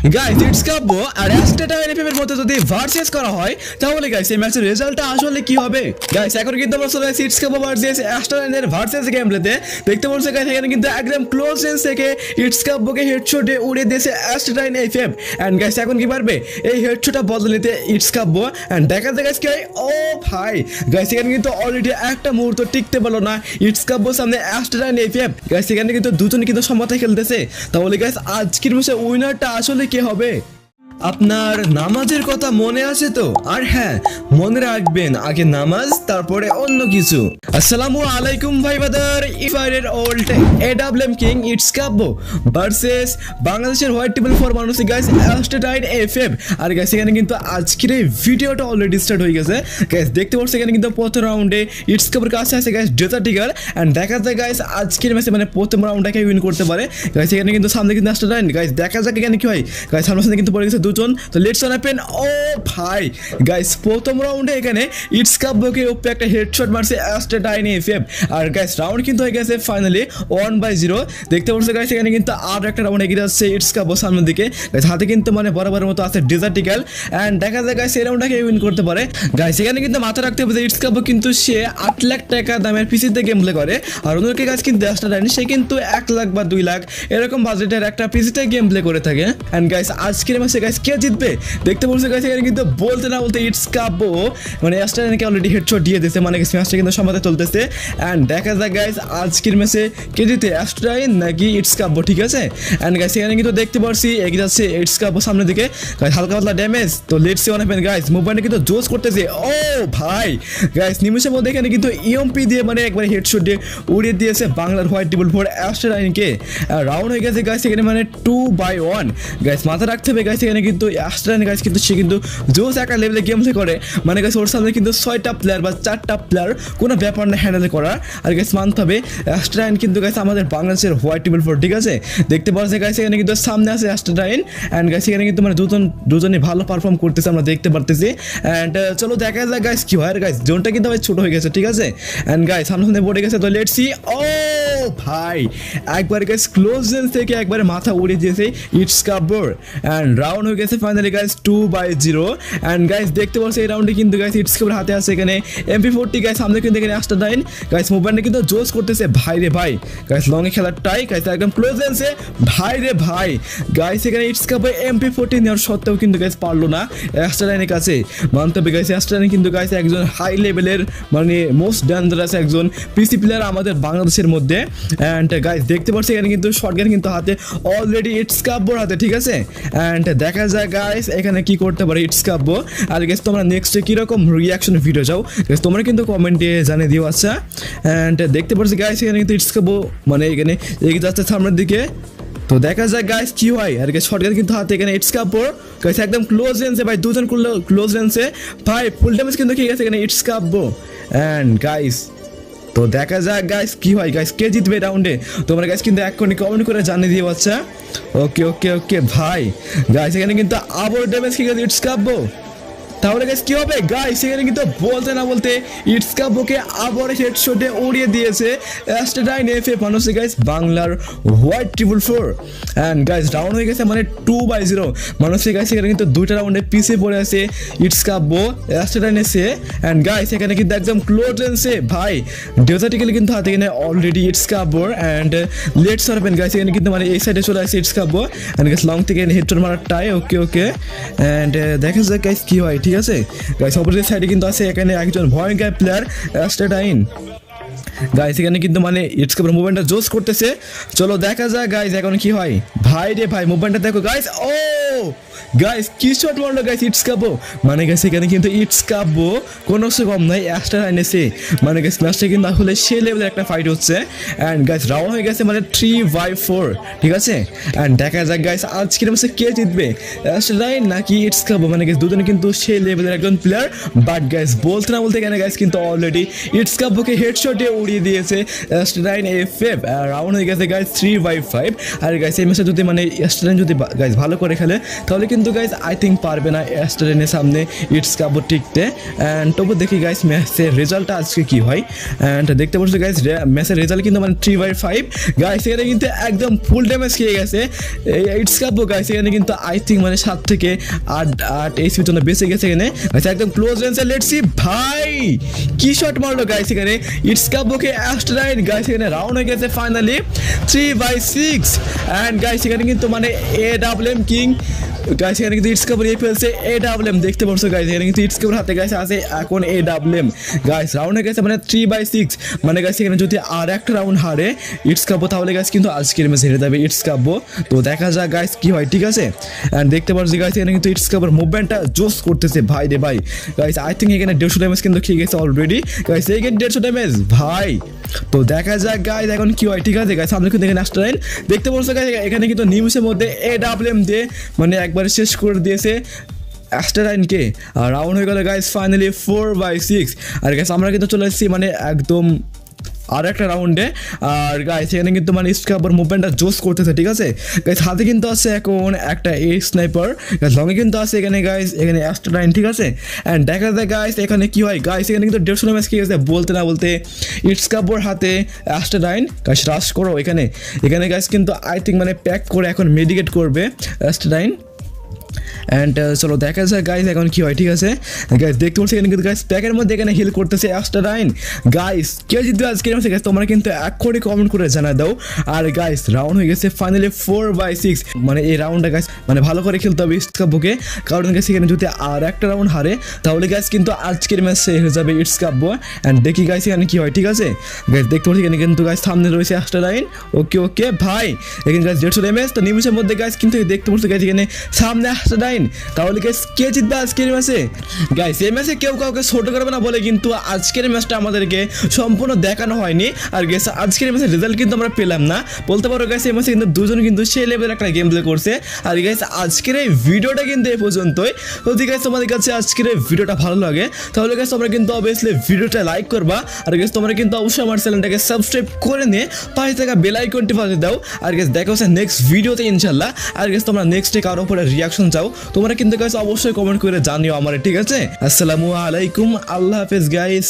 Guys it's কাব্য আর অ্যাস্টেটা এনএফএম এর মধ্যে যদি ভার্সেস করা হয় তাহলে গাইস এই ম্যাচের রেজাল্টটা আসলে কি হবে। গাইস এখন কিন্তু আমরা চলে আসছি ইটস কাব্য ভার্সেস অ্যাস্টেটা এর ভার্সেস গেম প্লেতে। দেখতে পাচ্ছ গাইস এখানে কিন্তু একদম ক্লোজ রেঞ্জ থেকে ইটস কাব্যকে হেডশটে উড়িয়ে দিয়েছে অ্যাস্টেটা এনএফএম। এন্ড গাইস এখন কি পারবে এই হেডশটটা বদলে নিতে ইটস কাব্য। এন্ড দেখা যায় গাইস কি হয়, ও ভাই গাইস এখানে কিন্তু অলরেডি একটা মুহূর্ত টিকতে পারলো না ইটস কাব্য সামনে অ্যাস্টেটা এনএফএম। গাইস এখানে কিন্তু দুজনে কিন্তু সমতায় খেলতেছে। তাহলে গাইস আজকের ম্যাচে উইনারটা আসলে কে হবে? আপনার নামাজের কথা মনে আছে তো? আর হ্যাঁ, মনে রাখবেন আগে নামাজ তারপরে অন্য কিছু। আসসালামু আলাইকুম ভাই বাদার, ইফারের old AWM king it's Kabya versus বাংলাদেশের হোয়াইট টেবল ফর মানুষ গাইস অ্যাস্টেটাইন এফএফ। আর গাইস এখানে কিন্তু আজকের এই ভিডিওটা অলরেডি স্টার্ট হয়ে গেছে। গাইস দেখতে পাচ্ছেন এখানে কিন্তু প্রথম রাউন্ডে ইটস কাব্যের কাছে আছে গাইস ডেজার্ট টিগার। এন্ড দেখা যায় গাইস আজকের ম্যাচে মানে প্রথম রাউন্ডটাকে উইন করতে পারে। গাইস এখানে কিন্তু সামনে কিন্তু অ্যাস্টেটাইন। গাইস দেখা যাক এখানে কি হয়। গাইস সামনে কিন্তু পড়ে গেছে দুজন। তো লেটস অন ওপেন। ও ভাই গাইস প্রথম রাউন্ডে এখানে ইটস কাব্যকে উপরে একটা হেডশট মারছে অ্যাস্টেটাইন এফএফ। আর গাইস রাউন্ড কিন্তু হয়ে গেছে ফাইনালি 1-0। দেখতে পাচ্ছেন গাইস এখানে কিন্তু আর একটা রাউন্ড এগিয়ে যাচ্ছে ইটস কাব্য সামনের দিকে। গাইস হাতে কিন্তু মানে বরাবরের মতো আছে ডেজার্টিক্যাল। এন্ড দেখা যায় গাইস এই রাউন্ডটাকে উইন করতে পারে। গাইস এখানে কিন্তু মাথা রাখতে হবে যে ইটস কাব্য কিন্তু সে 8 লাখ টাকা দামের পিসিতে গেম প্লে করে। আর অন্যকে গাইস কিন্তু অ্যাস্টেটাইন সে কিন্তু 1 লাখ বা 2 লাখ এরকম বাজেটের একটা পিসিতে গেম প্লে করে থাকে। এন্ড গাইস আজকের ম্যাচে গাইস কে জিতবে দেখতে পাচ্ছেন গাইস এখানে কিন্তু বলতে না বলতে ইটস কাব্য মানে অ্যাস্টেটাইনকে অলরেডি হেডশট দিয়ে দিয়েছে। মানে ম্যাচটা কিন্তু সমাতে চলতেছে। এন্ড দেখা যায় গাইস আজকের ম্যাচে কে জিতে, অ্যাস্টেটাইন নাকি ইটস কাব্য, ঠিক আছে। এন্ড গাইস এখানে কিন্তু দেখতে পাচ্ছি এগিয়ে যাচ্ছে ইটস কাব্য সামনের দিকে। গাইস হালকা পাতলা ড্যামেজ। তো let's see on happen guys, মুভমেন্টে কিন্তু জোস করতেছে। ও ভাই গাইস নিমিশের মধ্যে এখানে কিন্তু ইএমপি দিয়ে মানে একবার হেডশট দিয়ে উড়িয়ে দিয়েছে বাংলার হোয়াইট টেবল ফর অ্যাস্টেটাইনকে। রাউন্ড হয়ে গেছে গাইস এখানে মানে 2-1। গাইস মাথা রাখতে হবে গাইস এখানে কিন্তু অ্যাস্টেটাইন গাইস কিন্তু সে কিন্তু জোস একটা লেভেলে গেম প্লে করে। মানে গাইস ওর সামনে কিন্তু 6টা প্লেয়ার বা 4টা প্লেয়ার কোনো ব্যাপার না হ্যান্ডেল করার। আর গাইস মানতে হবে অ্যাস্টেটাইন কিন্তু গাইস আমাদের বাংলাদেশের হোয়াইট টেবল ফর, ঠিক আছে। দেখতে পাচ্ছি গাইস এখানে কিন্তু সামনে আছে অ্যাস্টেটাইন। এন্ড গাইস এখানে কিন্তু মানে দুজনই ভালো পারফর্ম করতেছে আমরা দেখতে পারতেছি। এন্ড চলো দেখা যাক গাইস কি হয়। গাইস জোনটা কিন্তু ভাই ছোট হয়ে গেছে, ঠিক আছে। এন্ড গাইস সামনে পড়ে গেছে। তো লেটস সি। ও ভাই একবার গাইস ক্লোজ রেঞ্জ থেকে একবারে মাথা উড়িয়ে দিয়েছে ইটস কাব্য। এন্ড রাউন্ড হয়ে গেছে ফাইনালি গাইস 2-0। এন্ড গাইস দেখতে পাচ্ছি এই রাউন্ডে কিন্তু গাইস ইটস কাব্যের হাতে আছে এখানে MP40। গাইস সামনে কিন্তু এখানে অ্যাস্টেটাইন গাইস মুভমেন্টে কিন্তু জোস করতেছে ভাই রে ভাই। গাইস লং এ খেলার টাই গাইস একদম ক্লোজ রেঞ্জে ভাই রে ভাই। গাইস এখানে ইটস কাব্য MP40 নেওয়ার সত্ত্বেও কিন্তু গাইস পারলো না অ্যাস্টেটাইনের কাছে। মানতে হবে গাইস অ্যাস্টেটাইন কিন্তু গাইস একজন হাই লেভেলের মানে মোস্ট ডেঞ্জারাস একজন পিসি প্লেয়ার আমাদের বাংলাদেশের মধ্যে। এন্ড গাইস দেখতে পাচ্ছি এখানে কিন্তু শটগান কিন্তু হাতে অলরেডি ইটস কাব্যর হাতে, ঠিক আছে। এন্ড দেখা যায় গাইস এখানে কি করতে পারে ইটস কাব্য। আর গাইস তোমরা নেক্সটে কিরকম রিয়াকশন ভিডিও চাও গাইস তোমরা কিন্তু কমেন্টে জানিয়ে দিও, আচ্ছা। এন্ড দেখতে পাচ্ছি গাইস এখানে কিন্তু ইটস কাব্য মানে এখানে এগিয়ে যাচ্ছে সামনের দিকে। তো দেখা যায় গাইস কি হয়। আর গাইস শটগান কিন্তু হাতে এখানে ইটস কাব্য গাইস একদম ক্লোজ রেঞ্জে ভাই, দুজন ক্লোজ রেঞ্জে ভাই ফুল ড্যামেজ কিন্তু কি গেছে এখানে ইটস কাব্য। এন্ড গাইস তো দেখা যাক গাইস কি হয়, গাইস কে জিতবে রাউন্ডে তোমরা গাইস কিন্তু এক্ষুনি কমেন্ট করে জানিয়ে দিও, আচ্ছা। ওকে ওকে ওকে ভাই গাইস এখানে কিন্তু আবার ড্যামেজ কি গেছে ইটস কাব্য। তাহলে গাইস কি হবে গাইস এখানে কিন্তু বলতে না বলতে ইটস কাব্যকে আবার হেডশটে উড়িয়ে দিয়েছে অ্যাস্টেটাইন এফএফ মানুষ গাইস বাংলার white table for. And guys round হয়ে গেছে মানে 2-0 মানুষ গাইস এখানে কিন্তু দুইটা রাউন্ডে পিছিয়ে পড়ে আছে ইটস কাব্য অ্যাস্টেটাইন এসে। এন্ড গাইস এখানে কিন্তু একদম ক্লোজ রেঞ্জে ভাই ডেজার্টিক্যালি কিন্তু হাতে এখানে already it's Kabya. And let's open guys এখানে কিন্তু মানে এই সাইডে চলে আসছে it's Kabya. And guys long থেকে হেডশট মারার টাই। ওকে ওকে এন্ড দেখা যাক গাইস কি হয়, ঠিক আছে। গাইস অপোজিট সাইডে কিন্তু আছে এখানে একজন ভয়ঙ্কর প্লেয়ার অ্যাস্টেটাইন। গাইস এখানে কিন্তু মানে ইটস কাব্যের মুভমেন্টটা জোস করতেছে। চলো দেখা যাক গাইস এখন কি হয়। ভাই রে ভাই মুভমেন্টটা দেখো গাইস। ও গাইস কি শট মারলো গাইস ইটস কাব্য। মানে গাইস এখানে কিন্তু ইটস কাব্য কোনো সে কম নাই অ্যাস্টেটাইন এসে। মানে গাইস ম্যাচটা কিন্তু আসলে সে লেভেলের একটা ফাইট হচ্ছে। এন্ড গাইস রাউন্ড হয়ে গেছে মানে 3-4, ঠিক আছে। এন্ড দেখা যাক গাইস আজকের ম্যাচে কে জিতবে, অ্যাস্টেটাইন নাকি ইটস কাব্য। মানে গাইস দুজনে কিন্তু সে লেভেলের একজন প্লেয়ার। বাট গাইস বলতে না বলতে এখানে গাইস কিন্তু অলরেডি ইটস কাব্যকে হেডশটে উড়িয়ে দিয়েছে অ্যাস্টেটাইন এফএফ। রাউন্ড হয়ে গেছে গাইস 3-5। আর গাইস এই ম্যাচে যদি মানে অ্যাস্টেটাইন যদি গাইস ভালো করে খেলে তাহলে কিন্তু গাইস আই থিঙ্ক পারবে না অ্যাস্টারেনের সামনে ইটস কাবো টিকতে। অ্যান্ড তবু দেখি গাইস ম্যাচের রেজাল্টটা আজকে কি হয়। অ্যান্ড দেখতে পাচ্ছি গাইস ম্যাচের রেজাল্ট কিন্তু মানে 3/5 গাইস, এখানে কিন্তু একদম ফুল ড্যামেজ খেয়ে গেছে এই ইটস কাবো গাইস। এখানে কিন্তু আই থিঙ্ক মানে 7 থেকে 8 এইচপি জন্য বেঁচে গেছে এখানে গাইস, একদম ক্লোজ রেঞ্জে। লেটস সি ভাই কি শট মারলো গাইস এখানে ইটস কাবোকে অ্যাস্টারাইন গাইস। এখানে রাউন্ড হয়ে গেছে ফাইনালি 3/6। অ্যান্ড গাইস এখানে কিন্তু মানে AWM কিং গাইস, এখানে কিন্তু ইটস কাবো নিয়ে ফেলছে AWM, দেখতে পাচ্ছ গাইস। এখানে কিন্তু ইটস কাবোর হাতে গাইস আছে এখন AWM গাইস। রাউন্ড হয়ে গেছে মানে 3/6, মানে গাইস এখানে যদি আর একটা রাউন্ড হারে ইটস কাবো তাহলে গাইস কিন্তু আজকের ম্যাচ হেরে যাবে ইটস কাবো। তো দেখা যাক গাইস কি হয়, ঠিক আছে। অ্যান্ড দেখতে পাচ্ছি গাইস এখানে কিন্তু ইটস কাবোর মুভমেন্টটা জোস করতেছে ভাই রে ভাই গাইস। আই থিঙ্ক এখানে 150 ড্যামেজ কিন্তু খেয়ে গেছে অলরেডি গাইস, এখানে 150 ড্যামেজ ভাই। তো দেখা যাক গাইস এখন কি হয়, ঠিক আছে গাইস। সামনে কিন্তু এখানে অ্যাস্টারাইন দেখতে পাচ্ছ গাইস, এখানে কিন্তু নিমিষের মধ্যে AWM দিয়ে মানে একবারে শেষ করে দিয়েছে অ্যাস্টারাইনকে। আর রাউন্ড হয়ে গেল গাইস ফাইনালি 4/6। আর গাইস আমরা কিন্তু চলে এসেছি মানে একদম আর একটা রাউন্ডে। আর গাইস এখানে কিন্তু মানে স্কাবার মুভমেন্টটা জোস করতেছে, ঠিক আছে গাইস। হাতে কিন্তু আছে এখন একটা স্নাইপার গাইস, লঙে কিন্তু আছে এখানে গাইস এখানে অ্যাস্টারাইন, ঠিক আছে। অ্যান্ড দেখা যায় গাইস এখানে কি হয় গাইস, এখানে কিন্তু 150 ড্যামেজ খেয়ে গেছে বলতে না বলতে ইটস কাবোর হাতে অ্যাস্টারাইন গাইস। রাশ করো এখানে এখানে গাইস কিন্তু আই থিঙ্ক মানে প্যাক করে এখন মেডিকেট করবে অ্যাস্টারাইন। অ্যান্ড চলো দেখা যায় গাইস এখন কি হয়, ঠিক আছে গাইস। দেখতে পাচ্ছি এখানে কিন্তু গাইস প্যাকের মধ্যে এখানে হিল করতেছে অ্যাস্টারাইন গাইস। কে জিতবে আজকে গাইস তোমরা কিন্তু এক্ষুনি কমেন্ট করে জানা দাও। আর গাইস রাউন্ড হয়ে গেছে ফাইনালি 4/6, মানে এই রাউন্ডটা গাইস মানে ভালো করে খেলতে হবে ইটস কাবোকে, কারণ গাইস এখানে যদি আর একটা রাউন্ড হারে তাহলে গাইস কিন্তু আজকের ম্যাচ হেরে যাবে ইটস কাবো। অ্যান্ড দেখি গাইস এখানে কি হয়, ঠিক আছে গাইস। দেখতে পাচ্ছি এখানে কিন্তু গাইস সামনে রয়েছে অ্যাস্টারাইন। ওকে ওকে ভাই, এখানে গাইস 150 ড্যামেজ। তো নিমিষের মধ্যে গাইস কিন্তু দেখতে পাচ্ছি গাইস এখানে সামনে অ্যাস্টারাইন। তাহলে গাইস কে জিতবে আজকের ম্যাচে গাইস? এই ম্যাচে কেউ কাউকে ছোট করবে না বলে কিন্তু আজকের ম্যাচটা আমাদেরকে সম্পূর্ণ দেখানো হয়নি। আর গাইস আজকের ম্যাচের রেজাল্ট কিন্তু আমরা পেলাম না বলতে পারো গাইস। এই ম্যাচে কিন্তু দুজন কিন্তু সেই লেভেলের একটা গেম প্লে করছে। আর গাইস আজকের এই ভিডিওটা কিন্তু এই পর্যন্তই। যদি গাইস তোমাদের কাছে আজকের এই ভিডিওটা ভালো লাগে তাহলে গাইস তোমরা কিন্তু অবভিয়াসলি ভিডিওটা লাইক করবা। আর গাইস তোমরা কিন্তু অবশ্যই আমার চ্যানেলটাকে সাবস্ক্রাইব করে নিয়ে পাশে থাকা বেল আইকনটি বাজিয়ে দাও। আর গাইস দেখা হচ্ছে নেক্সট ভিডিওতে ইনশাআল্লাহ। আর গাইস তোমরা নেক্সটে কারোর উপরে রিয়াকশন চাও তোমরা কিন্তু গাইস অবশ্যই কমেন্ট করে জানিও আমারে, ঠিক আছে। আসসালামু আলাইকুম, আল্লাহ হাফেজ গাইস।